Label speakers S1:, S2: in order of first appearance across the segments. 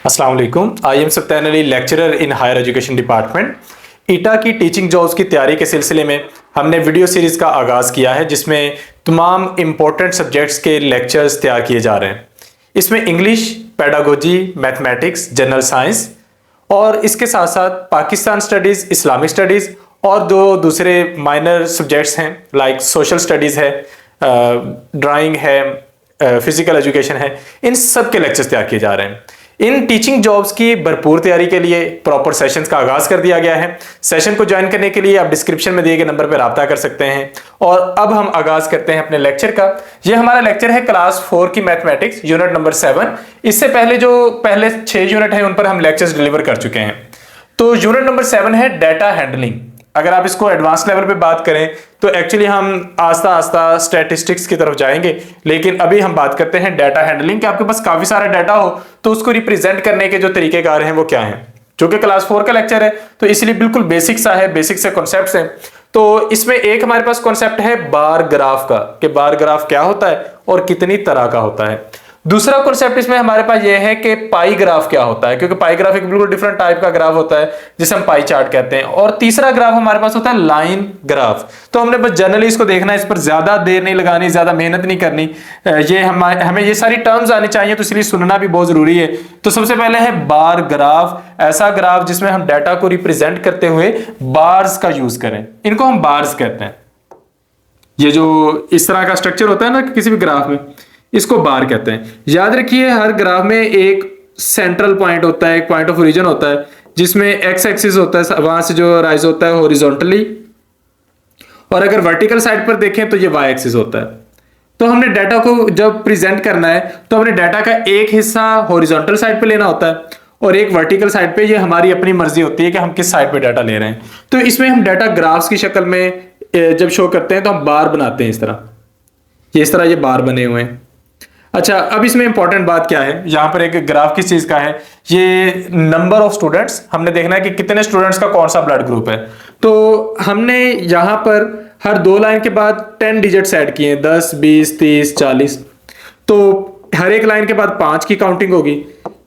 S1: अस्सलाम वालेकुम। I am Sattan Ali, lecturer in higher education department. ईटा की टीचिंग जॉब्स की तैयारी के सिलसिले में हमने वीडियो सीरीज़ का आगाज़ किया है, जिसमें तमाम इम्पोर्टेंट सब्जेक्ट्स के लेक्चर्स तैयार किए जा रहे हैं। इसमें English, pedagogy, mathematics, general science और इसके साथ साथ पाकिस्तान स्टडीज़, इस्लामिक स्टडीज़ और दो दूसरे माइनर सब्जेक्ट्स हैं लाइक सोशल स्टडीज़ है, ड्राइंग है, फिजिकल एजुकेशन है। इन सब के लेक्चर्स तैयार किए जा रहे हैं। इन टीचिंग जॉब्स की भरपूर तैयारी के लिए प्रॉपर सेशंस का आगाज कर दिया गया है। सेशन को ज्वाइन करने के लिए आप डिस्क्रिप्शन में दिए गए नंबर पर राब्ता कर सकते हैं। और अब हम आगाज करते हैं अपने लेक्चर का। ये हमारा लेक्चर है क्लास 4 की मैथमेटिक्स, यूनिट नंबर 7। इससे पहले जो पहले 6 यूनिट है उन पर हम लेक्चर्स डिलीवर कर चुके हैं। तो यूनिट नंबर 7 है डाटा हैंडलिंग। अगर आप इसको एडवांस लेवल पे बात करें तो एक्चुअली हम आस्ता आस्ता स्टैटिस्टिक्स की तरफ जाएंगे, लेकिन अभी हम बात करते हैं डाटा हैंडलिंग कि आपके पास काफी सारा डाटा हो तो उसको रिप्रेजेंट करने के जो तरीकेकार हैं वो क्या हैं। जो कि क्लास 4 का लेक्चर है तो इसलिए बिल्कुल बेसिक सा है, बेसिक से कॉन्सेप्ट्स हैं। तो इसमें एक हमारे पास कॉन्सेप्ट है बार ग्राफ का, कि बार ग्राफ क्या होता है और कितनी तरह का होता है। दूसरा कॉन्सेप्ट इसमें हमारे पास यह है कि पाई ग्राफ क्या होता है, क्योंकि पाई ग्राफ एक बिल्कुल डिफरेंट टाइप का ग्राफ होता है जिसे हम पाई चार्ट कहते हैं। और तीसरा ग्राफ हमारे पास होता है लाइन ग्राफ। तो हमने बस जनरली इसको देखना है, इस पर ज्यादा देर नहीं लगानी, ज्यादा मेहनत नहीं करनी। ये हमें ये सारी टर्म्स आनी चाहिए, तो इसलिए सुनना भी बहुत जरूरी है। तो सबसे पहले है बार ग्राफ, ऐसा ग्राफ जिसमें हम डाटा को रिप्रेजेंट करते हुए बार्स का यूज करें। इनको हम बार्स कहते हैं। ये जो इस तरह का स्ट्रक्चर होता है ना किसी भी ग्राफ में, इसको बार कहते हैं। याद रखिए हर ग्राफ में एक सेंट्रल पॉइंट होता है, एक पॉइंट ऑफ ओरिजिन होता है, जिसमें एक्स एक्सिस होता है, वहां से जो राइज होता है हॉरिजॉन्टली, और अगर वर्टिकल साइड पर देखें तो ये वाई एक्सिस होता है। तो हमने डाटा को जब प्रेजेंट करना है तो हमने डाटा का एक हिस्सा हॉरिजॉन्टल साइड पे लेना होता है और एक वर्टिकल साइड पे। ये हमारी अपनी मर्जी होती है कि हम किस साइड पे डाटा ले रहे हैं। तो इसमें हम डाटा ग्राफ्स की शक्ल में जब शो करते हैं तो हम बार बनाते हैं इस तरह। इस तरह ये बार बने हुए हैं। अच्छा, अब इसमें इंपॉर्टेंट बात क्या है, यहां पर एक ग्राफ किस चीज का है, ये नंबर ऑफ स्टूडेंट्स। हमने देखना है कि कितने स्टूडेंट्स का कौन सा ब्लड ग्रुप है। तो हमने यहां पर हर 2 लाइन के बाद 10 डिजिट्स ऐड किए, 10, 20, 30, 40। तो हर एक लाइन के बाद 5 की काउंटिंग होगी।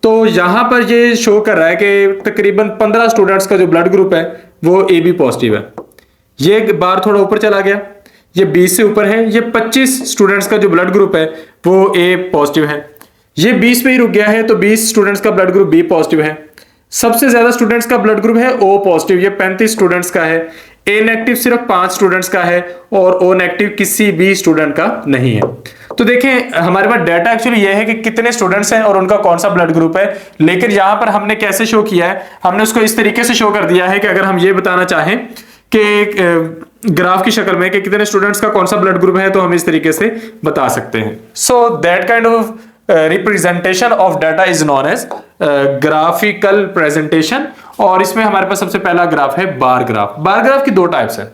S1: तो यहां पर ये शो कर रहा है कि तकरीबन 15 स्टूडेंट्स का जो ब्लड ग्रुप है वो AB पॉजिटिव है। ये बार थोड़ा ऊपर चला गया, ये 20 से ऊपर है। ये 25 स्टूडेंट्स का जो ब्लड ग्रुप है वो A पॉजिटिव है। ये 20 पे ही रुक गया है, तो 20 स्टूडेंट्स का ब्लड ग्रुप B पॉजिटिव है। सबसे ज्यादा स्टूडेंट्स का ब्लड ग्रुप है O पॉजिटिव, ये 35 स्टूडेंट्स का है। A नेगेटिव सिर्फ 5 स्टूडेंट्स का है और O नेगेटिव किसी भी स्टूडेंट का नहीं है। तो देखें हमारे पास डाटा एक्चुअली ये है कि कितने स्टूडेंट्स हैं और उनका कौन सा ब्लड ग्रुप है। लेकिन यहां पर हमने कैसे शो किया है, हमने उसको इस तरीके से शो कर दिया है कि अगर हम ये बताना चाहें कि ग्राफ की शक्ल में कि कितने स्टूडेंट्स का कौन सा ब्लड ग्रुप है तो हम इस तरीके से बता सकते हैं। So that kind of representation of data is known as graphical presentation. और इसमें हमारे पास सबसे पहला ग्राफ है बार ग्राफ। बार ग्राफ की 2 टाइप्स है।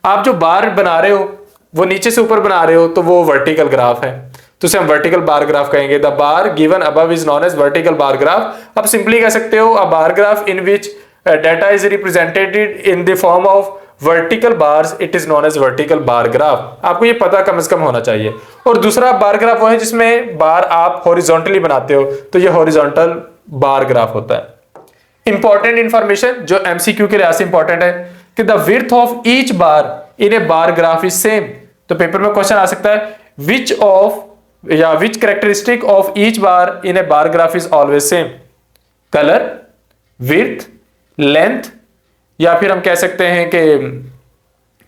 S1: आप जो बार बना रहे हो वो नीचे से ऊपर बना रहे हो तो वो वर्टिकल ग्राफ है, तो उसे हम वर्टिकल बार ग्राफ कहेंगे। The bar given above is known as vertical bar graph. आप सिंपली कह सकते हो a bar graph in which data is represented in the form of vertical bars, it is known as vertical bar graph। आपको ये पता कम से कम होना चाहिए। और दूसरा बार ग्राफ वो है जिसमें बार आप हॉरिजॉन्टली बनाते हो, तो ये हॉरिजॉन्टल बार ग्राफ होता है। इंपॉर्टेंट इंफॉर्मेशन जो MCQ के लिहाज से इंपॉर्टेंट है कि the width of each bar in a bar graph is same. तो पेपर में क्वेश्चन आ सकता है विच ऑफ या which characteristic of each bar in a bar graph is always same. Colour, width, length, या फिर हम कह सकते हैं कि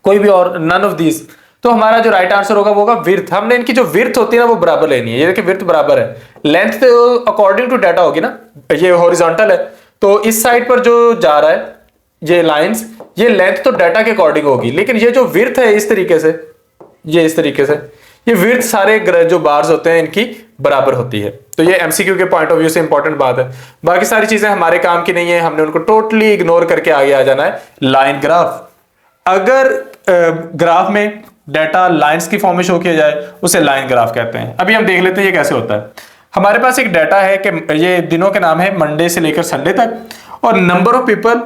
S1: कोई भी और, नन ऑफ दीज। तो हमारा जो राइट आंसर होगा वो होगा विड्थ। हमने इनकी जो विड्थ होती है ना वो बराबर लेनी है। ये देखिए विड्थ बराबर है, लेंथ तो अकॉर्डिंग टू डाटा होगी ना। ये हॉरिजॉन्टल है तो इस साइड पर जो जा रहा है ये लाइंस, ये लेंथ तो डाटा के अकॉर्डिंग होगी। लेकिन ये जो विड्थ है इस तरीके से, ये इस तरीके से, ये विड्थ सारे जो बार्स होते हैं इनकी बराबर होती है। तो ये MCQ के पॉइंट ऑफ व्यू से इंपॉर्टेंट बात है। बाकी सारी चीजें हमारे काम की नहीं है, हमने उनको टोटली इग्नोर करके आगे आ जाना है। लाइन ग्राफ, अगर ग्राफ में डाटा लाइंस की फॉर्म में शो किया जाए उसे लाइन ग्राफ कहते हैं। अभी हम देख लेते हैं ये कैसे होता है। हमारे पास एक डाटा है कि ये दिनों के नाम है मंडे से लेकर संडे तक, और number of people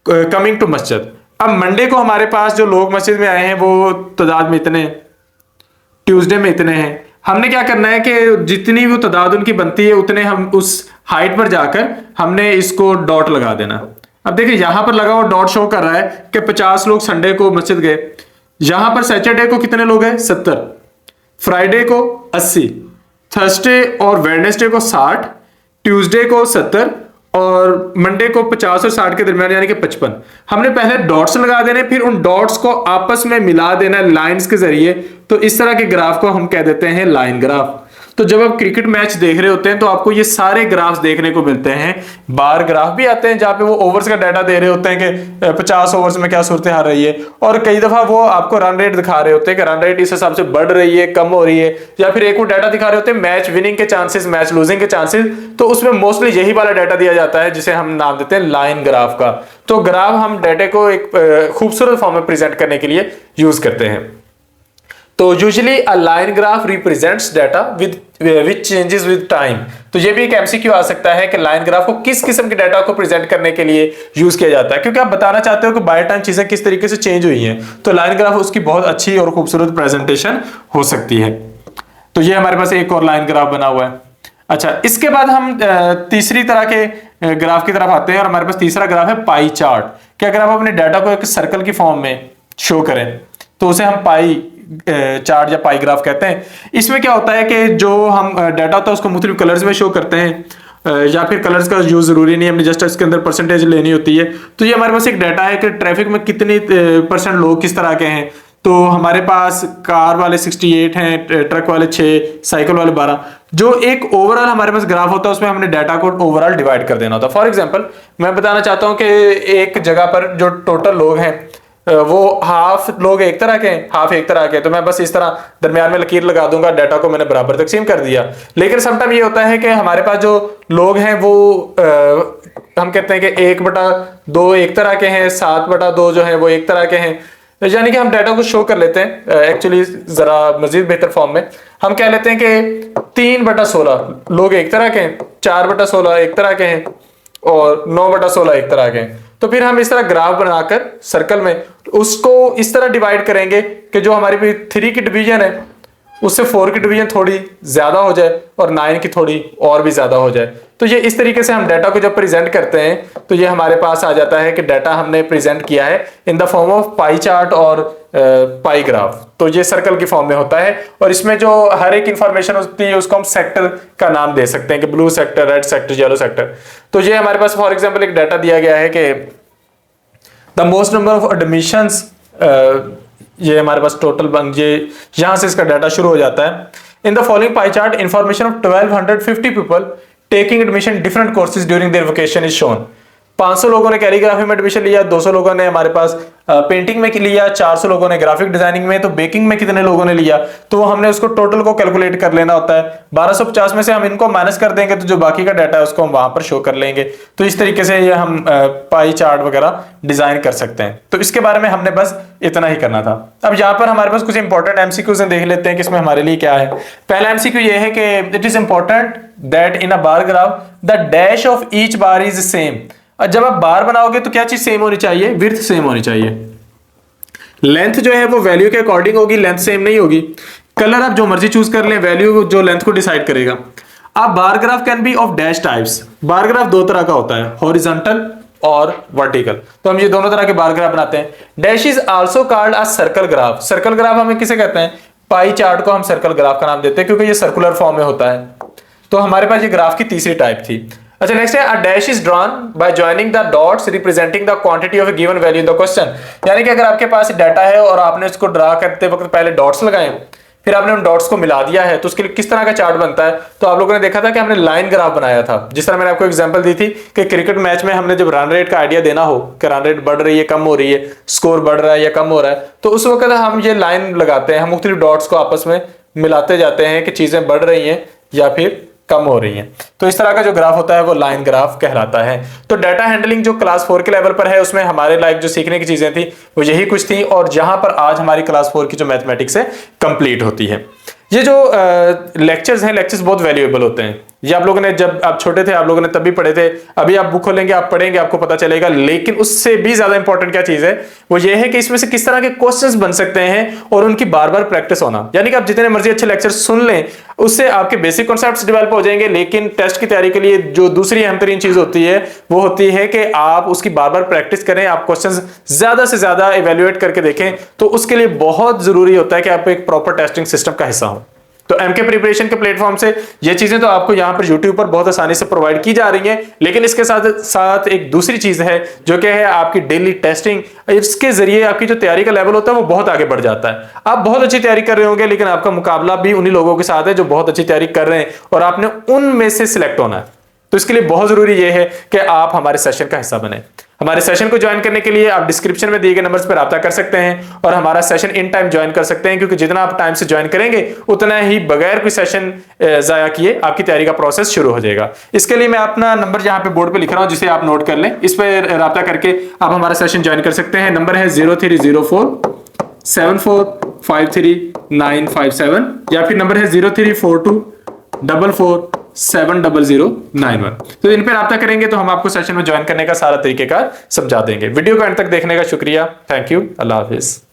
S1: coming to मस्जिद। अब मंडे को हमारे पास जो लोग मस्जिद में आए हैं वो तादाद में इतने, ट्यूसडे में इतने हैं। हमने क्या करना है कि जितनी वो तादाद उनकी बनती है उतने हम उस हाइट पर जाकर हमने इसको डॉट लगा देना। अब देखिए यहां पर लगा हुआ डॉट शो कर रहा है कि 50 लोग संडे को मस्जिद गए। यहां पर सैटरडे को कितने लोग हैं? 70, फ्राइडे को 80, थर्सडे और वेडनेसडे को 60, ट्यूसडे को 70 और मंडे को 50 और 60 के दरमियान यानी कि 55। हमने पहले डॉट्स लगा देने, फिर उन डॉट्स को आपस में मिला देना लाइंस के जरिए। तो इस तरह के ग्राफ को हम कह देते हैं लाइन ग्राफ। तो जब आप क्रिकेट मैच देख रहे होते हैं तो आपको ये सारे ग्राफ्स देखने को मिलते हैं। बार ग्राफ भी आते हैं जहां पे वो ओवर्स का डाटा दे रहे होते हैं कि 50 ओवर्स में क्या सूरत हाल रही है, और कई दफा वो आपको रन रेट दिखा रहे होते हैं कि रन रेट इस हिसाब से बढ़ रही है, कम हो रही है, या फिर एक वो डाटा दिखा रहे होते हैं मैच विनिंग के चांसेस, मैच लूजिंग के चांसेस। तो उसमें मोस्टली यही वाला डाटा दिया जाता है जिसे हम नाम देते हैं लाइन ग्राफ का। तो ग्राफ हम डाटा को एक खूबसूरत फॉर्म में प्रेजेंट करने के लिए यूज करते हैं। तो usually a line graph represents data which changes with time. तो ये भी एक एमसीक्यू आ सकता है कि लाइन ग्राफ को किस किस्म के डाटा को प्रेजेंट करने के लिए यूज किया जाता है, क्योंकि आप बताना चाहते हो कि बाय टाइम चीजें किस तरीके से चेंज हुई हैं। तो लाइन ग्राफ उसकी बहुत अच्छी और खूबसूरत प्रेजेंटेशन हो सकती है। तो ये हमारे पास एक और लाइन ग्राफ बना हुआ है। अच्छा, इसके बाद हम तीसरी तरह के ग्राफ की तरफ आते हैं और हमारे पास तीसरा ग्राफ है पाई चार्ट। कि अगर आप अपने डाटा को एक सर्कल की फॉर्म में शो करें तो उसे हम पाई चार्ट या पाई ग्राफ कहते हैं। इसमें क्या होता है कि जो हम डाटा होता है उसको मुख्तलिफ कलर्स में शो करते हैं, या फिर कलर्स का यूज जरूरी नहीं है, हमने जस्ट इसके अंदर परसेंटेज लेनी होती है। तो ये हमारे पास एक डाटा है कि ट्रैफिक में कितनी % लोग किस तरह के हैं। तो हमारे पास कार वाले 68 हैं, ट्रक वाले 6, साइकिल वाले 12। जो एक ओवरऑल हमारे पास ग्राफ होता है उसमें हमने डाटा को ओवरऑल डिवाइड कर देना होता है। फॉर एग्जांपल मैं बताना चाहता हूं कि एक जगह पर जो टोटल लोग हैं वो हाफ लोग एक तरह के हैं, हाफ एक तरह के, तो मैं बस इस तरह दरमियान में लकीर लगा दूंगा, डाटा को मैंने बराबर तकसीम कर दिया। लेकिन समटाइम ये होता है कि हमारे पास जो लोग हैं वो हम कहते हैं कि 1/2 एक तरह के हैं, 7/2 जो है वो एक तरह के हैं। यानी कि हम डाटा को शो कर लेते हैं एक्चुअली जरा मजीद बेहतर फॉर्म में। हम कह लेते हैं कि 3/16 लोग एक तरह के हैं, 4/16 एक तरह के हैं और 9/16 एक तरह के हैं। तो फिर हम इस तरह ग्राफ बनाकर सर्कल में उसको इस तरह डिवाइड करेंगे कि जो हमारी 3 की डिवीजन है उससे 4 की डिवीजन थोड़ी ज्यादा हो जाए और 9 की थोड़ी और भी ज्यादा हो जाए। तो ये इस तरीके से हम डाटा को जब प्रेजेंट करते हैं तो ये हमारे पास आ जाता है कि डाटा हमने प्रेजेंट किया है in the form of pie chart और पाई ग्राफ। तो ये सर्कल की फॉर्म में होता है और इसमें जो हर एक इंफॉर्मेशन होती है उसको हम सेक्टर का नाम दे सकते हैं कि blue sector, red sector, yellow sector. तो ये हमारे पास फॉर एग्जाम्पल एक डाटा दिया गया है कि the most number of admissions, ये हमारे पास टोटल बन, ये यहां से इसका डाटा शुरू हो जाता है। In the following pie chart information of 1250 people taking admission different courses during their vacation is shown. 500 लोगों ने कैलीग्राफी में एडमिशन लिया, 200 लोगों ने हमारे पास पेंटिंग में लिया, 400 लोगों ने ग्राफिक डिजाइनिंग में, तो बेकिंग में कितने लोगों ने लिया तो हमने उसको टोटल को कैलकुलेट कर लेना होता है। 1250 में से हम इनको माइनस कर देंगे तो जो बाकी का डाटा है उसको हम वहां पर शो कर लेंगे। तो इस तरीके से ये हम पाई चार्ट वगैरह डिजाइन कर सकते हैं। तो इसके बारे में हमने बस इतना ही करना था। अब यहाँ पर हमारे पास कुछ इंपॉर्टेंट एमसीक्यूज देख लेते हैं कि इसमें हमारे लिए क्या है। पहला एमसीक्यू ये है कि it is important that in a bar graph the dash of each bar is same. जब आप बार बनाओगे तो क्या चीज सेम होनी चाहिए? विड्थ सेम होनी चाहिए। लेंथ जो है वो वैल्यू के अकॉर्डिंग होगी, लेंथ सेम नहीं होगी। कलर आप जो मर्जी चूज कर लें, वैल्यू जो लेंथ को डिसाइड करेगा। अब bar graph can be of dash types. Bar graph 2 तरह का होता है, हॉरिजॉन्टल और वर्टिकल। तो हम ये दोनों तरह के बार ग्राफ बनाते हैं। Dash is also called a circle graph. Circle graph हमें किसे कहते हैं? पाई चार्ट को हम सर्कल ग्राफ का नाम देते हैं क्योंकि ये सर्कुलर फॉर्म में होता है। तो हमारे पास ये ग्राफ की तीसरी टाइप थी। अच्छा, नेक्स्ट है a dash is drawn by joining the dots representing the quantity of a given value in the question. यानी कि अगर आपके पास डाटा है और आपने इसको ड्रा करते वक्त पहले डॉट्स लगाए, फिर आपने उन डॉट्स को मिला दिया है, तो उसके लिए किस तरह का चार्ट बनता है? तो आप लोगों ने देखा था कि हमने लाइन ग्राफ बनाया था। जिस तरह मैंने आपको एग्जांपल दी थी कि क्रिकेट मैच में हमने जब रन रेट का आइडिया देना हो कि रन रेट बढ़ रही है, कम हो रही है, स्कोर बढ़ रहा है या कम हो रहा है, तो उस वक्त हम ये लाइन लगाते हैं, हम मुख्तलिफ डॉट्स को आपस में मिलाते जाते हैं कि चीजें बढ़ रही हैं या फिर कम हो रही हैं। तो इस तरह का जो ग्राफ होता है वो लाइन ग्राफ कहलाता है। तो डाटा हैंडलिंग जो क्लास 4 के लेवल पर है उसमें हमारे लाइक जो सीखने की चीजें थी वो यही कुछ थी, और जहां पर आज हमारी क्लास 4 की जो मैथमेटिक्स है कंप्लीट होती है। ये जो लेक्चर्स हैं, लेक्चर्स बहुत वैल्यूएबल होते हैं। ये आप लोगों ने जब आप छोटे थे आप लोगों ने तब भी पढ़े थे, अभी आप बुक खोलेंगे आप पढ़ेंगे आपको पता चलेगा। लेकिन उससे भी ज्यादा इंपॉर्टेंट क्या चीज है वो ये है कि इसमें से किस तरह के क्वेश्चंस बन सकते हैं और उनकी बार बार प्रैक्टिस होना। यानी कि आप जितने मर्जी अच्छे लेक्चर सुन लें, उससे आपके बेसिक कॉन्सेप्ट्स डेवलप हो जाएंगे। लेकिन टेस्ट की तैयारी के लिए जो दूसरी अहम तरीन चीज होती है वो होती है कि आप उसकी बार बार प्रैक्टिस करें, आप क्वेश्चंस ज्यादा से ज्यादा इवेल्युएट करके देखें। तो उसके लिए बहुत जरूरी होता है कि आप एक प्रॉपर टेस्टिंग सिस्टम का हिस्सा हो। तो एमके प्रिपरेशन के प्लेटफॉर्म से ये चीजें तो आपको यहां पर यूट्यूब पर बहुत आसानी से प्रोवाइड की जा रही हैं, लेकिन इसके साथ साथ एक दूसरी चीज है जो कि है आपकी डेली टेस्टिंग। इसके जरिए आपकी जो तैयारी का लेवल होता है वो बहुत आगे बढ़ जाता है। आप बहुत अच्छी तैयारी कर रहे होंगे, लेकिन आपका मुकाबला भी उन्हीं लोगों के साथ है जो बहुत अच्छी तैयारी कर रहे हैं, और आपने उनमें से सिलेक्ट होना है। तो इसके लिए बहुत जरूरी यह है कि आप हमारे सेशन का हिस्सा बने। हमारे सेशन को ज्वाइन करने के लिए आप डिस्क्रिप्शन में दिए गए नंबर्स पर राब्ता कर सकते हैं और हमारा सेशन इन टाइम ज्वाइन कर सकते हैं, क्योंकि जितना आप टाइम से ज्वाइन करेंगे उतना ही बगैर कोई सेशन जाया किए आपकी तैयारी का प्रोसेस शुरू हो जाएगा। इसके लिए मैं अपना नंबर यहाँ पे बोर्ड पे लिख रहा हूं, जिसे आप नोट कर लें। इस पर राब्ता करके आप हमारा सेशन ज्वाइन कर सकते हैं। नंबर है 03047453 या फिर नंबर है 0342447091। तो इन पर राब्ता करेंगे तो हम आपको सेशन में ज्वाइन करने का सारा तरीकेकार समझा देंगे। वीडियो को अंत तक देखने का शुक्रिया। Thank you. Allah Hafiz.